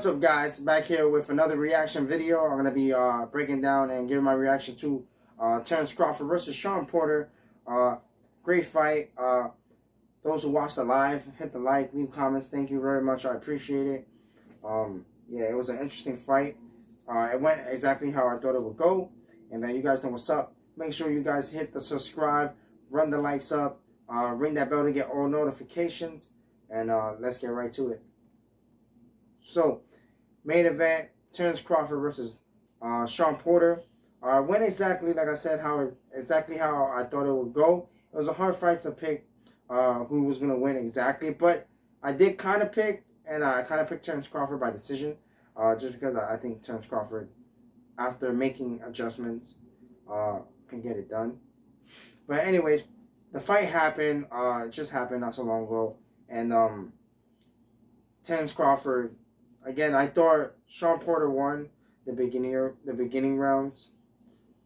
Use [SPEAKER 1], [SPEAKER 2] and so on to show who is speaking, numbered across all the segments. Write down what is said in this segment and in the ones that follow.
[SPEAKER 1] up, guys? Back here with another reaction video. I'm going to be breaking down and giving my reaction to Terence Crawford versus Shawn Porter. Great fight. Those who watched the live, hit the like, leave comments. Thank you very much. I appreciate it. Yeah, it was an interesting fight. It went exactly how I thought it would go. And then you guys know what's up. Make sure you guys hit the subscribe, run the likes up, ring that bell to get all notifications. And let's get right to it. So, main event, Terence Crawford versus Shawn Porter. Went exactly, like I said, exactly how I thought it would go. It was a hard fight to pick who was going to win exactly, but I did kind of pick, and I kind of picked Terence Crawford by decision, just because I think Terence Crawford, after making adjustments, can get it done. But anyways, the fight happened. It just happened not so long ago, and Terence Crawford. Again, I thought Shawn Porter won the beginning rounds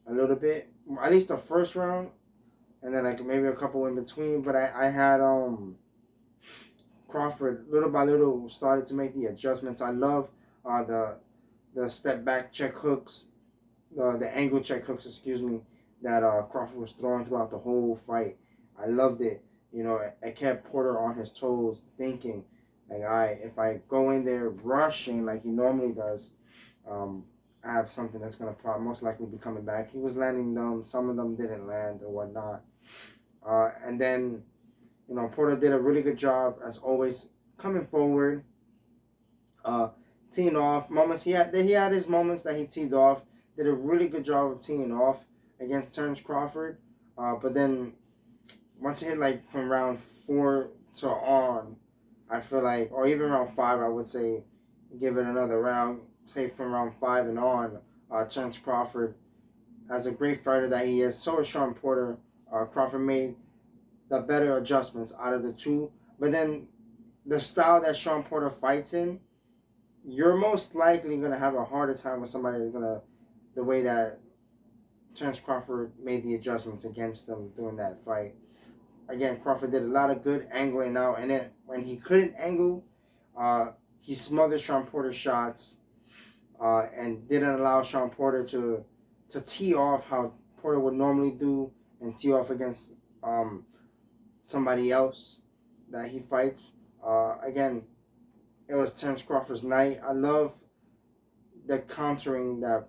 [SPEAKER 1] a little bit, at least the first round, and then like maybe a couple in between. But I had Crawford little by little started to make the adjustments. I love the step back check hooks, the angle check hooks, excuse me, that Crawford was throwing throughout the whole fight. I loved it. You know, it kept Porter on his toes, thinking. Like, if I go in there rushing like he normally does, I have something that's going to most likely be coming back. He was landing them. Some of them didn't land or whatnot. And then, you know, Porter did a really good job, as always, coming forward, teeing off. Moments he had his moments that he teed off. Did a really good job of teeing off against Terence Crawford. But then, once it hit like from round 4 to on, I feel like, or even round 5, I would say, give it another round. Say from round 5 and on, Terence Crawford, as a great fighter that he is, so is Shawn Porter. Crawford made the better adjustments out of the two. But then, the style that Shawn Porter fights in, you're most likely going to have a harder time with somebody that's going to, the way that Terence Crawford made the adjustments against him during that fight. Again, Crawford did a lot of good angling out, and then when he couldn't angle, he smothered Shawn Porter's shots, and didn't allow Shawn Porter to tee off how Porter would normally do, and tee off against somebody else that he fights. Again, it was Terence Crawford's night. I love the countering that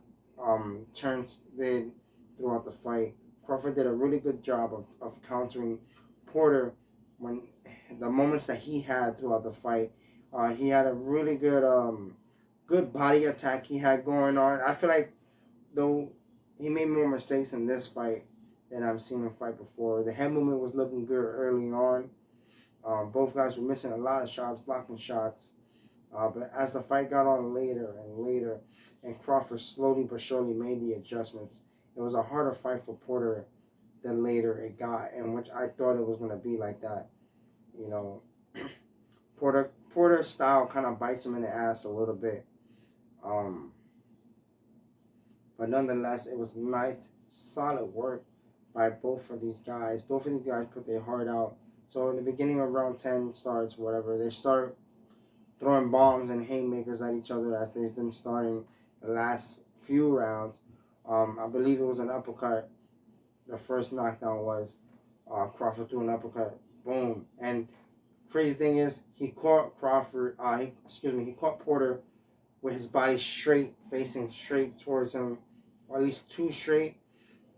[SPEAKER 1] Terence did throughout the fight. Crawford did a really good job of countering Porter when the moments that he had throughout the fight. He had a really good body attack he had going on. I feel like, though, he made more mistakes in this fight than I've seen him fight before. The head movement was looking good early on. Both guys were missing a lot of shots, blocking shots. But as the fight got on later and later, and Crawford slowly but surely made the adjustments, it was a harder fight for Porter the later it got, and which I thought it was going to be like that. You know, Porter's style kind of bites him in the ass a little bit. But nonetheless, it was nice, solid work by both of these guys. Both of these guys put their heart out. So in the beginning of round 10 starts, whatever, they start throwing bombs and haymakers at each other, as they've been starting the last few rounds. I believe it was an uppercut. The first knockdown was Crawford threw an uppercut, boom. And crazy thing is, he caught he caught Porter with his body straight, facing straight towards him, or at least too straight.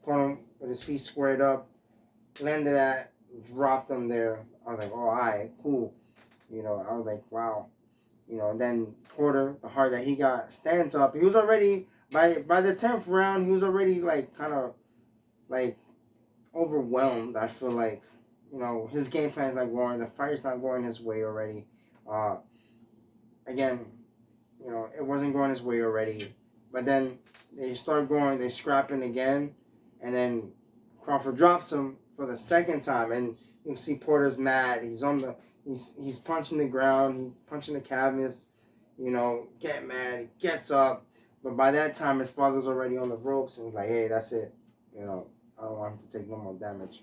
[SPEAKER 1] Caught him with his feet squared up, landed that, dropped him there. I was like, oh, all right, cool. You know, I was like, wow. You know, and then Porter, the hard that he got, stands up. He was already, by the 10th round, he was already like kind of like overwhelmed. I feel like, you know, his game plan's not going, the fight's not going his way already. Again, you know, it wasn't going his way already. But then they start going, they scrapping again, and then Crawford drops him for the second time, and you can see Porter's mad. He's punching the ground, he's punching the cabinets, you know, get mad, he gets up. But by that time, his father's already on the ropes, and he's like, hey, that's it. You know, I don't want him to take no more damage.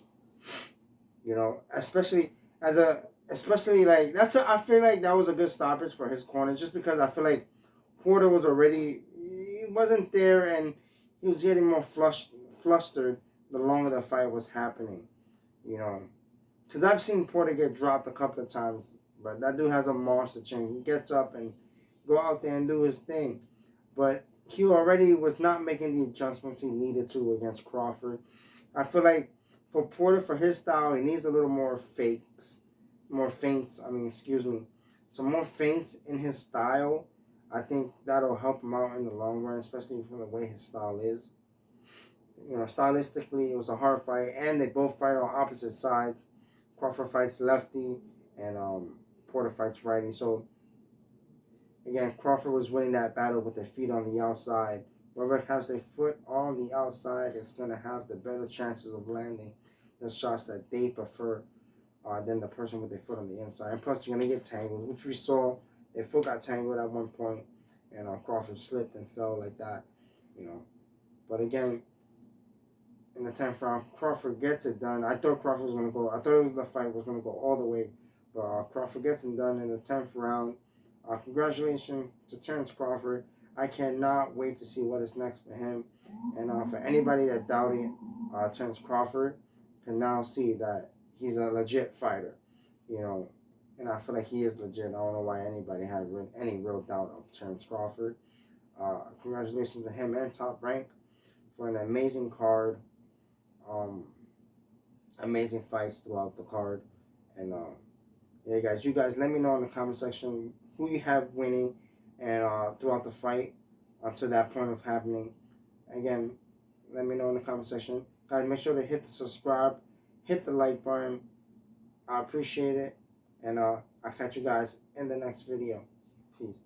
[SPEAKER 1] You know, especially like, I feel like that was a good stoppage for his corner, just because I feel like Porter was already, he wasn't there, and he was getting more flustered the longer the fight was happening. You know, because I've seen Porter get dropped a couple of times, but that dude has a monster chin. He gets up and go out there and do his thing. But he already was not making the adjustments he needed to against Crawford. I feel like for Porter, for his style, he needs a little more feints. I mean, excuse me, some more feints in his style. I think that'll help him out in the long run, especially from the way his style is. You know, stylistically, it was a hard fight, and they both fight on opposite sides. Crawford fights lefty, and Porter fights righty. So again, Crawford was winning that battle with their feet on the outside. Whoever has their foot on the outside is going to have the better chances of landing the shots that they prefer than the person with their foot on the inside. And plus, you're going to get tangled, which we saw. Their foot got tangled at one point, and Crawford slipped and fell like that. You know, but again, in the 10th round, Crawford gets it done. I thought Crawford was going to go. I thought the fight was going to go all the way, but Crawford gets it done in the 10th round. Congratulations to Terence Crawford. I cannot wait to see what is next for him. And for anybody that doubted Terence Crawford, can now see that he's a legit fighter. You know, and I feel like he is legit. I don't know why anybody had any real doubt of Terence Crawford. Congratulations to him and Top Rank for an amazing card. Amazing fights throughout the card. And yeah, guys, you guys let me know in the comment section who you have winning and throughout the fight to that point of happening. Again, let me know in the comment section. Guys, make sure to hit the subscribe, hit the like button. I appreciate it. And I'll catch you guys in the next video. Peace.